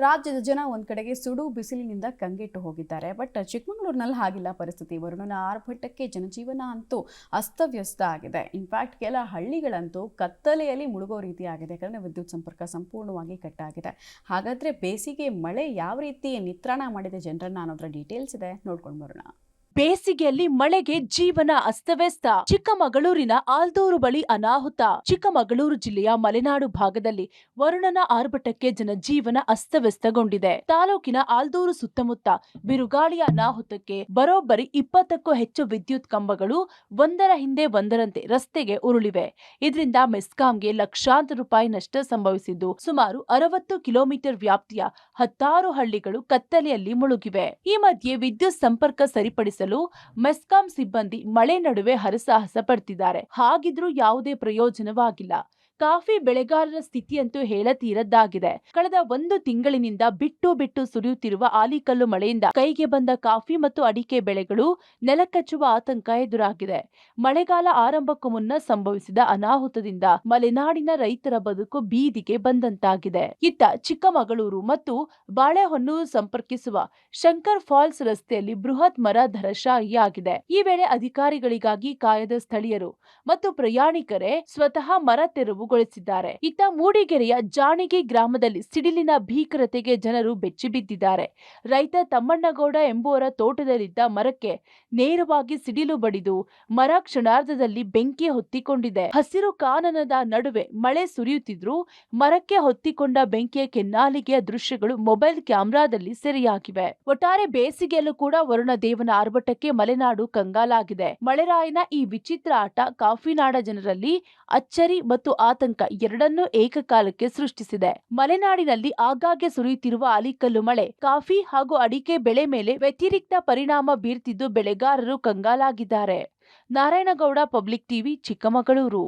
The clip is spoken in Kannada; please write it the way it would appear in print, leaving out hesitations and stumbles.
ರಾಜ್ಯದ ಜನ ಒಂದ್ ಕಡೆಗೆ ಸುಡು ಬಿಸಿಲಿನಿಂದ ಕಂಗೆಟ್ಟು ಹೋಗಿದ್ದಾರೆ. ಬಟ್ ಚಿಕ್ಕಮಗಳೂರಿನಲ್ಲಿ ಹಾಗಿಲ್ಲ ಪರಿಸ್ಥಿತಿ. ವರುಣನ ಆರ್ಭಟಕ್ಕೆ ಜನಜೀವನ ಅಂತೂ ಅಸ್ತವ್ಯಸ್ತ ಆಗಿದೆ. ಇನ್ಫ್ಯಾಕ್ಟ್ ಕೆಲ ಹಳ್ಳಿಗಳಂತೂ ಕತ್ತಲೆಯಲ್ಲಿ ಮುಳುಗೋ ರೀತಿ ಆಗಿದೆ. ಯಾಕಂದ್ರೆ ವಿದ್ಯುತ್ ಸಂಪರ್ಕ ಸಂಪೂರ್ಣವಾಗಿ ಕಟ್ ಆಗಿದೆ. ಹಾಗಾದ್ರೆ ಬೇಸಿಗೆ ಮಳೆ ಯಾವ ರೀತಿ ನಿತ್ರಾಣ ಮಾಡಿದೆ ಜನರನ್ನ ಅನ್ನೋದ್ರ ಡೀಟೇಲ್ಸ್ ಇದೆ, ನೋಡ್ಕೊಂಡು ಬರೋಣ. ಬೇಸಿಗೆಯಲ್ಲಿ ಮಳೆಗೆ ಜೀವನ ಅಸ್ತವ್ಯಸ್ತ. ಚಿಕ್ಕಮಗಳೂರಿನ ಆಲ್ದೂರು ಬಳಿ ಅನಾಹುತ. ಚಿಕ್ಕಮಗಳೂರು ಜಿಲ್ಲೆಯ ಮಲೆನಾಡು ಭಾಗದಲ್ಲಿ ವರುಣನ ಆರ್ಭಟಕ್ಕೆ ಜನಜೀವನ ಅಸ್ತವ್ಯಸ್ತಗೊಂಡಿದೆ. ತಾಲೂಕಿನ ಆಲ್ದೂರು ಸುತ್ತಮುತ್ತ ಬಿರುಗಾಳಿಯ ಅನಾಹುತಕ್ಕೆ ಬರೋಬ್ಬರಿ 20ಕ್ಕೂ ಹೆಚ್ಚು ವಿದ್ಯುತ್ ಕಂಬಗಳು ಒಂದರ ಹಿಂದೆ ಒಂದರಂತೆ ರಸ್ತೆಗೆ ಉರುಳಿವೆ. ಇದರಿಂದ ಮೆಸ್ಕಾಂಗೆ ಲಕ್ಷಾಂತರ ರೂಪಾಯಿ ನಷ್ಟ ಸಂಭವಿಸಿದ್ದು, ಸುಮಾರು 60 ಕಿಲೋಮೀಟರ್ ವ್ಯಾಪ್ತಿಯ 10 ಹಳ್ಳಿಗಳು ಕತ್ತಲೆಯಲ್ಲಿ ಮುಳುಗಿವೆ. ಈ ಮಧ್ಯೆ ವಿದ್ಯುತ್ ಸಂಪರ್ಕ ಸರಿಪಡಿಸಲು ಮೆಸ್ಕಾಂ ಸಿಬ್ಬಂದಿ ಮಳೆ ನಡುವೆ ಹರಸಾಹಸ ಪಡ್ತಿದ್ದಾರೆ. ಹಾಗಿದ್ರೂ ಯಾವುದೇ ಪ್ರಯೋಜನವಾಗಿಲ್ಲ. ಕಾಫಿ ಬೆಳೆಗಾರರ ಸ್ಥಿತಿಯಂತೂ ಹೇಳತೀರದ್ದಾಗಿದೆ. ಕಳೆದ 1 ತಿಂಗಳಿನಿಂದ ಬಿಟ್ಟು ಸುರಿಯುತ್ತಿರುವ ಆಲಿಕಲ್ಲು ಮಳೆಯಿಂದ ಕೈಗೆ ಬಂದ ಕಾಫಿ ಮತ್ತು ಅಡಿಕೆ ಬೆಳೆಗಳು ನೆಲಕಚ್ಚುವ ಆತಂಕ ಎದುರಾಗಿದೆ. ಮಳೆಗಾಲ ಆರಂಭಕ್ಕೂ ಮುನ್ನ ಸಂಭವಿಸಿದ ಅನಾಹುತದಿಂದ ಮಲೆನಾಡಿನ ರೈತರ ಬದುಕು ಬೀದಿಗೆ ಬಂದಂತಾಗಿದೆ. ಇತ್ತ ಚಿಕ್ಕಮಗಳೂರು ಮತ್ತು ಬಾಳೆಹೊನ್ನೂರು ಸಂಪರ್ಕಿಸುವ ಶಂಕರ್ ಫಾಲ್ಸ್ ರಸ್ತೆಯಲ್ಲಿ ಬೃಹತ್ ಮರ ಧರಾಶಾಯಿಯಾಗಿದೆ. ಈ ವೇಳೆ ಅಧಿಕಾರಿಗಳಿಗಾಗಿ ಕಾಯದ ಸ್ಥಳೀಯರು ಮತ್ತು ಪ್ರಯಾಣಿಕರೇ ಸ್ವತಃ ಮರ ತೆರವುಗೊಳಿಸಿದ್ದಾರೆ. ಇತ್ತ ಮೂಡಿಗೆರೆಯ ಜಾಣಿಗೆ ಗ್ರಾಮದಲ್ಲಿ ಸಿಡಿಲಿನ ಭೀಕರತೆಗೆ ಜನರು ಬೆಚ್ಚಿಬಿದ್ದಿದ್ದಾರೆ. ರೈತ ತಮ್ಮಣ್ಣಗೌಡ ಎಂಬುವರ ತೋಟದಲ್ಲಿದ್ದ ಮರಕ್ಕೆ ನೇರವಾಗಿ ಸಿಡಿಲು ಬಡಿದು ಮರ ಕ್ಷಣಾರ್ಧದಲ್ಲಿ ಬೆಂಕಿ ಹೊತ್ತಿಕೊಂಡಿದೆ. ಹಸಿರು ಕಾನನದ ನಡುವೆ ಮಳೆ ಸುರಿಯುತ್ತಿದ್ರೂ ಮರಕ್ಕೆ ಹೊತ್ತಿಕೊಂಡ ಬೆಂಕಿಯ ಕೆನ್ನಾಲಿಗೆಯ ದೃಶ್ಯಗಳು ಮೊಬೈಲ್ ಕ್ಯಾಮೆರಾದಲ್ಲಿ ಸೆರೆಯಾಗಿವೆ. ಒಟ್ಟಾರೆ ಬೇಸಿಗೆಯಲ್ಲೂ ಕೂಡ ವರುಣ ದೇವನ ಆರ್ಭಟಕ್ಕೆ ಮಲೆನಾಡು ಕಂಗಾಲಾಗಿದೆ. ಮಳೆರಾಯನ ಈ ವಿಚಿತ್ರ ಆಟ ಕಾಫಿನಾಡ ಜನರಲ್ಲಿ ಅಚ್ಚರಿ ಮತ್ತು ಆತಂಕ ಎರಡನ್ನೂ ಏಕಕಾಲಕ್ಕೆ ಸೃಷ್ಟಿಸಿದೆ. ಮಲೆನಾಡಿನಲ್ಲಿ ಆಗಾಗ್ಗೆ ಸುರಿಯುತ್ತಿರುವ ಆಲಿಕಲ್ಲು ಮಳೆ ಕಾಫಿ ಹಾಗೂ ಅಡಿಕೆ ಬೆಳೆ ಮೇಲೆ ವ್ಯತಿರಿಕ್ತ ಪರಿಣಾಮ ಬೀರ್ತಿದ್ದು ಬೆಳೆಗಾರರು ಕಂಗಾಲಾಗಿದ್ದಾರೆ. Narayanagowda, public TV, Chikkamagaluru.